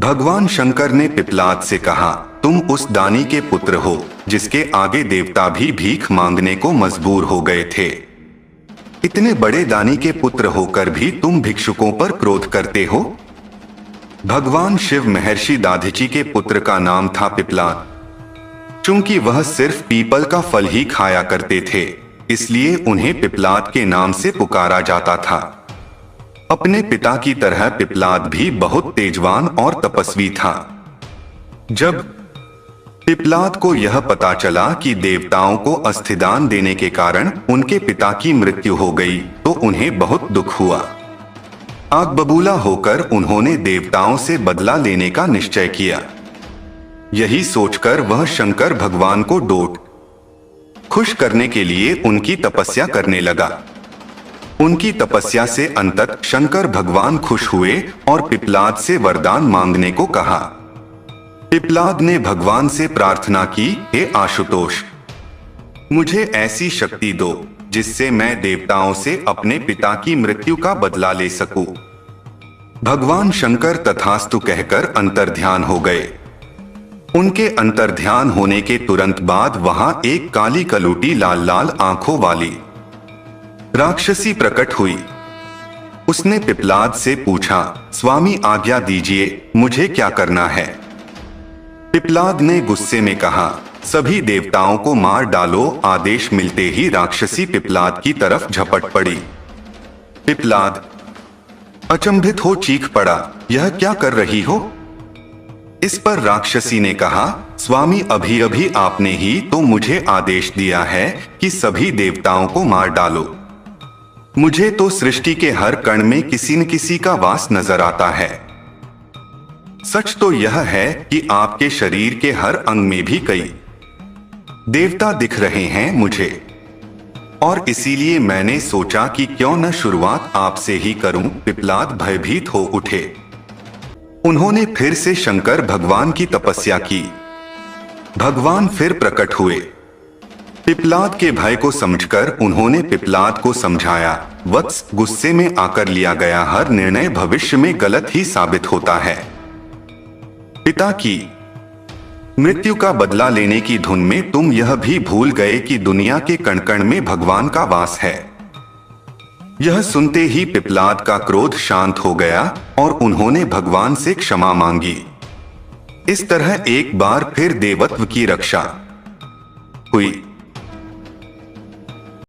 भगवान शंकर ने पिपलाद से कहा, तुम उस दानी के पुत्र हो जिसके आगे देवता भी भीख मांगने को मजबूर हो गए थे। इतने बड़े दानी के पुत्र होकर भी तुम भिक्षुकों पर क्रोध करते हो। भगवान शिव महर्षि दाधिची के पुत्र का नाम था पिपलाद। चूंकि वह सिर्फ पीपल का फल ही खाया करते थे, इसलिए उन्हें पिपलाद के नाम से पुकारा जाता था। अपने पिता की तरह पिपलाद भी बहुत तेजवान और तपस्वी था। जब पिपलाद को यह पता चला कि देवताओं को अस्थिदान देने के कारण उनके पिता की मृत्यु हो गई, तो उन्हें बहुत दुख हुआ। आग बबूला होकर उन्होंने देवताओं से बदला लेने का निश्चय किया। यही सोचकर वह शंकर भगवान को डोट खुश करने के लिए उनकी तपस्या करने लगा। उनकी तपस्या से अंततः शंकर भगवान खुश हुए और पिपलाद से वरदान मांगने को कहा। पिपलाद ने भगवान से प्रार्थना की, हे आशुतोष, मुझे ऐसी शक्ति दो जिससे मैं देवताओं से अपने पिता की मृत्यु का बदला ले सकूं। भगवान शंकर तथास्तु कहकर अंतर्ध्यान हो गए। उनके अंतर्ध्यान होने के तुरंत बाद वहां एक काली कलूटी लाल लाल आंखों वाली राक्षसी प्रकट हुई। उसने पिपलाद से पूछा, स्वामी आज्ञा दीजिए, मुझे क्या करना है? पिपलाद ने गुस्से में कहा, सभी देवताओं को मार डालो। आदेश मिलते ही राक्षसी पिपलाद की तरफ झपट पड़ी। पिपलाद अचंभित हो चीख पड़ा, यह क्या कर रही हो? इस पर राक्षसी ने कहा, स्वामी अभी अभी आपने ही तो मुझे आदेश दिया है कि सभी देवताओं को मार डालो। मुझे तो सृष्टि के हर कण में किसी न किसी का वास नजर आता है। सच तो यह है कि आपके शरीर के हर अंग में भी कई देवता दिख रहे हैं मुझे, और इसीलिए मैंने सोचा कि क्यों न शुरुआत आपसे ही करूं। पिपलाद भयभीत हो उठे। उन्होंने फिर से शंकर भगवान की तपस्या की। भगवान फिर प्रकट हुए। पिपलाद के भय को समझकर उन्होंने पिपलाद को समझाया, वत्स, गुस्से में आकर लिया गया हर निर्णय भविष्य में गलत ही साबित होता है। पिता की मृत्यु का बदला लेने की धुन में तुम यह भी भूल गए कि दुनिया के कण कण में भगवान का वास है। यह सुनते ही पिपलाद का क्रोध शांत हो गया और उन्होंने भगवान से क्षमा मांगी। इस तरह एक बार फिर देवत्व की रक्षा हुई।